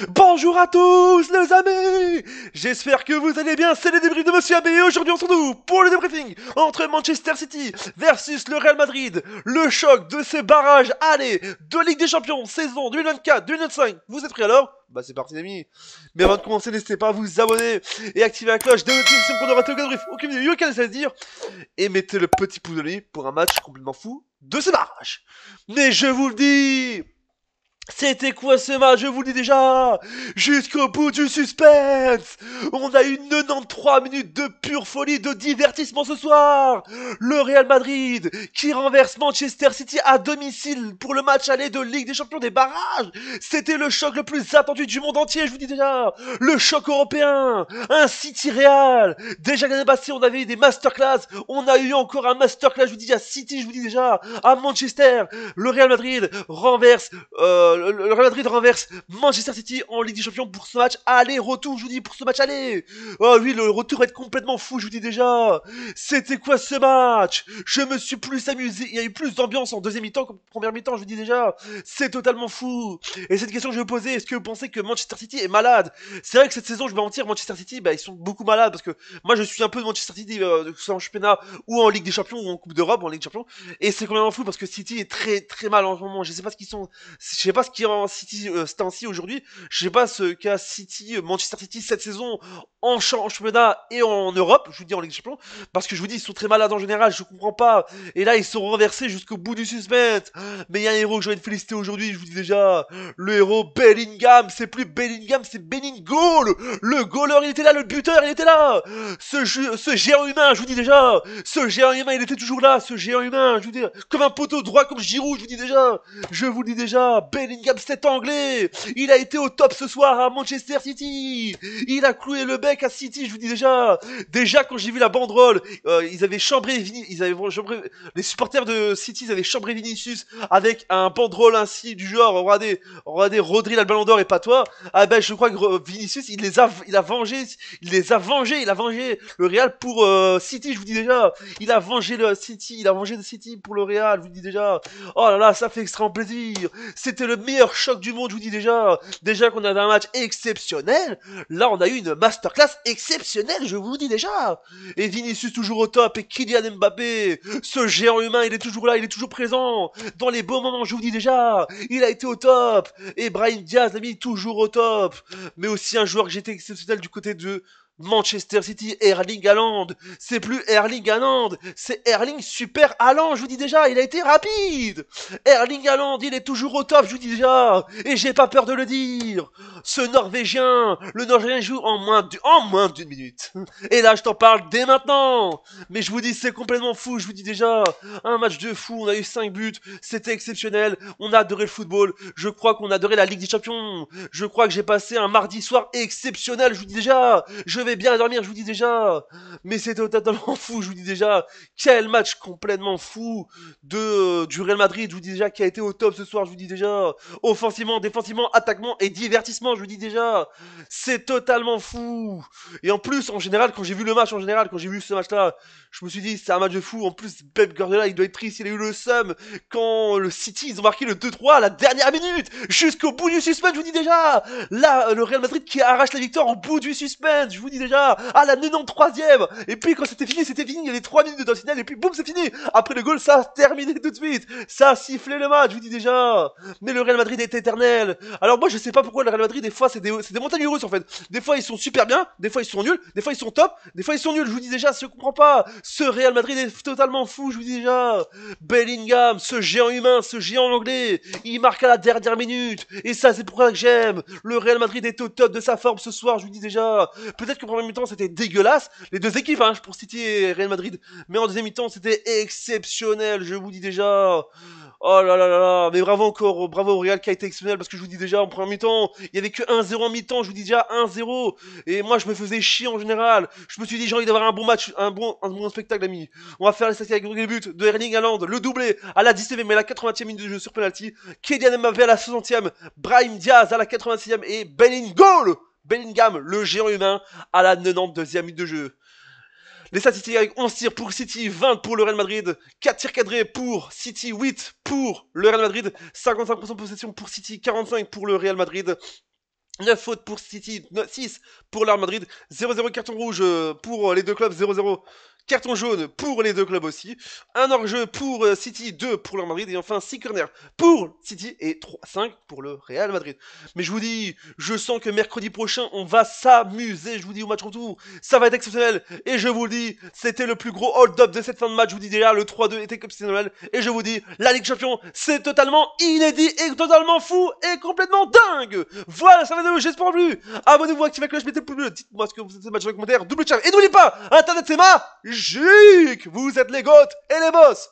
Bonjour à tous les amis. J'espère que vous allez bien, c'est les débriefs de Monsieur AB et aujourd'hui on se retrouve pour le débriefing entre Manchester City versus le Real Madrid. Le choc de ces barrages allez de Ligue des Champions saison 2024-2025. Vous êtes prêts alors? Bah c'est parti les amis. Mais avant de commencer, n'hésitez pas à vous abonner et activer la cloche de notification pour ne rater aucun débrief, aucune vidéo, aucun essai à dire. Et mettez le petit pouce bleu pour un match complètement fou de ces barrages. Mais je vous le dis, c'était quoi ce match? Je vous le dis déjà. Jusqu'au bout du suspense. On a eu 93 minutes de pure folie, de divertissement ce soir. Le Real Madrid qui renverse Manchester City à domicile pour le match aller de Ligue des Champions des barrages. C'était le choc le plus attendu du monde entier, je vous dis déjà. Le choc européen. Un City Real. Déjà l'année passée, on avait eu des masterclass. On a eu encore un masterclass, je vous dis à City, je vous dis déjà. À Manchester. Le Real Madrid renverse le Real Madrid renverse Manchester City en Ligue des Champions pour ce match aller-retour, je vous dis, pour ce match aller. Oh oui, le retour va être complètement fou, je vous dis déjà. C'était quoi ce match? Je me suis plus amusé, il y a eu plus d'ambiance en deuxième mi-temps qu'en première mi-temps, je vous dis déjà. C'est totalement fou. Et cette question que je vais vous poser, est-ce que vous pensez que Manchester City est malade? C'est vrai que cette saison, je vais mentir, Manchester City, bah, ils sont beaucoup malades parce que moi, je suis un peu de Manchester City, que ce soit en championnat ou en Ligue des Champions ou en Coupe d'Europe, en Ligue des Champions. Et c'est complètement fou parce que City est très très mal en ce moment. Je sais pas ce qu'ils sont, je sais pas ce qui rend City ce temps-ci aujourd'hui. Je sais pas ce qu'a City, Manchester City cette saison en championnat et en Europe. Je vous dis en Ligue des Champions parce que je vous dis ils sont très malades en général. Je comprends pas. Et là ils sont renversés jusqu'au bout du suspense. Mais il y a un héros que je vais te féliciter aujourd'hui. Je vous dis déjà le héros Bellingham. C'est plus Bellingham, c'est Bellingham. Le goaler il était là, le buteur il était là. Ce géant humain, je vous dis déjà. Ce géant humain il était toujours là. Ce géant humain, je vous dis comme un poteau droit comme Giroud. Je vous dis déjà. Je vous le dis déjà, Bellingham cet anglais, il a été au top ce soir à Manchester City. Il a cloué le bec à City, je vous dis déjà. Déjà quand j'ai vu la banderole, ils avaient chambré les supporters de City, ils avaient chambré Vinicius avec un banderole ainsi du genre, regardez, Rodri a le Ballon d'Or et pas toi. Ah ben je crois que Vinicius, il a vengé le Real pour City, je vous dis déjà. Il a vengé le City pour le Real, je vous dis déjà. Oh là là, ça fait extrêmement plaisir. C'était le meilleur choc du monde, je vous dis déjà. Déjà qu'on avait un match exceptionnel, là on a eu une masterclass exceptionnelle, je vous dis déjà. Et Vinicius toujours au top, et Kylian Mbappé, ce géant humain, il est toujours là, il est toujours présent. Dans les beaux moments, je vous dis déjà, il a été au top. Et Brahim Diaz, l'ami, toujours au top. Mais aussi un joueur que j'étais exceptionnel du côté de Manchester City, Erling Haaland. C'est plus Erling Haaland, c'est Erling Super Haaland, je vous dis déjà, il a été rapide. Erling Haaland, il est toujours au top, je vous dis déjà, et j'ai pas peur de le dire. Le Norvégien joue en moins d'une minute. Et là, je t'en parle dès maintenant. Mais je vous dis, c'est complètement fou, je vous dis déjà, un match de fou, on a eu 5 buts, c'était exceptionnel, on a adoré le football, je crois qu'on a adoré la Ligue des Champions, je crois que j'ai passé un mardi soir exceptionnel, je vous dis déjà, je vais bien dormir, je vous dis déjà, mais c'était totalement fou, je vous dis déjà, quel match complètement fou du Real Madrid, je vous dis déjà, qui a été au top ce soir, je vous dis déjà, offensivement, défensivement, attaquement et divertissement, je vous dis déjà, c'est totalement fou. Et en plus, en général, quand j'ai vu le match, quand j'ai vu ce match-là, je me suis dit, c'est un match de fou. En plus, Pep Guardiola, il doit être triste, il a eu le seum quand le City, ils ont marqué le 2-3 à la dernière minute, jusqu'au bout du suspense, je vous dis déjà. Là, le Real Madrid qui arrache la victoire au bout du suspense, je vous dis déjà, à la 93e. Et puis quand c'était fini, il y avait 3 minutes de temps final, et puis boum, c'est fini. Après le goal, ça a terminé tout de suite. Ça a sifflé le match, je vous dis déjà. Mais le Real Madrid est éternel. Alors moi, je sais pas pourquoi le Real Madrid, des fois, c'est des montagnes russes en fait. Des fois, ils sont super bien, des fois, ils sont nuls, des fois, ils sont top, des fois, ils sont nuls. Je vous dis déjà, je comprends pas. Ce Real Madrid est totalement fou, je vous dis déjà. Bellingham, ce géant humain, ce géant anglais, il marque à la dernière minute. Et ça, c'est pour ça que j'aime. Le Real Madrid est au top de sa forme ce soir, je vous dis déjà. Peut-être qu'en premier mi-temps, c'était dégueulasse. Les deux équipes, hein, pour City et Real Madrid. Mais en deuxième mi-temps, c'était exceptionnel, je vous dis déjà. Oh là là là là, mais bravo encore, bravo au Real qui a été exceptionnel parce que je vous dis déjà en premier mi-temps, il y avait que 1-0 en mi-temps, je vous dis déjà 1-0 et moi je me faisais chier en général. Je me suis dit j'ai envie d'avoir un bon match, un bon spectacle ami. On va faire les statistiques avec le but de Erling Haaland, le doublé à la 19e et à la 80e minute de jeu sur penalty, Kylian Mbappé à la 60e, Brahim Diaz à la 86e et Bellingham, le géant humain à la 92e minute de jeu. Les statistiques avec 11 tirs pour City, 20 pour le Real Madrid, 4 tirs cadrés pour City, 8 pour le Real Madrid, 55% de possession pour City, 45 pour le Real Madrid. 9 fautes pour City, 6 pour le Real Madrid, 0-0 carton rouge pour les deux clubs, 0-0 carton jaune pour les deux clubs aussi, un hors-jeu pour City, 2 pour le Real Madrid, et enfin 6 corners pour City et 5 pour le Real Madrid. Mais je vous dis, je sens que mercredi prochain, on va s'amuser, je vous dis au match retour, ça va être exceptionnel, et je vous le dis, c'était le plus gros hold-up de cette fin de match, je vous dis déjà, le 3-2 était exceptionnel, et je vous dis, la Ligue Champion, c'est totalement inédit, et totalement fou, et complètement dingue. Voilà, ça va de j'espère plus. Abonnez-vous, activez la cloche, mettez le pouce bleu, dites-moi ce que vous êtes de match dans les commentaires, double chat, et n'oubliez pas, Internet c'est magique, vous êtes les goths et les boss.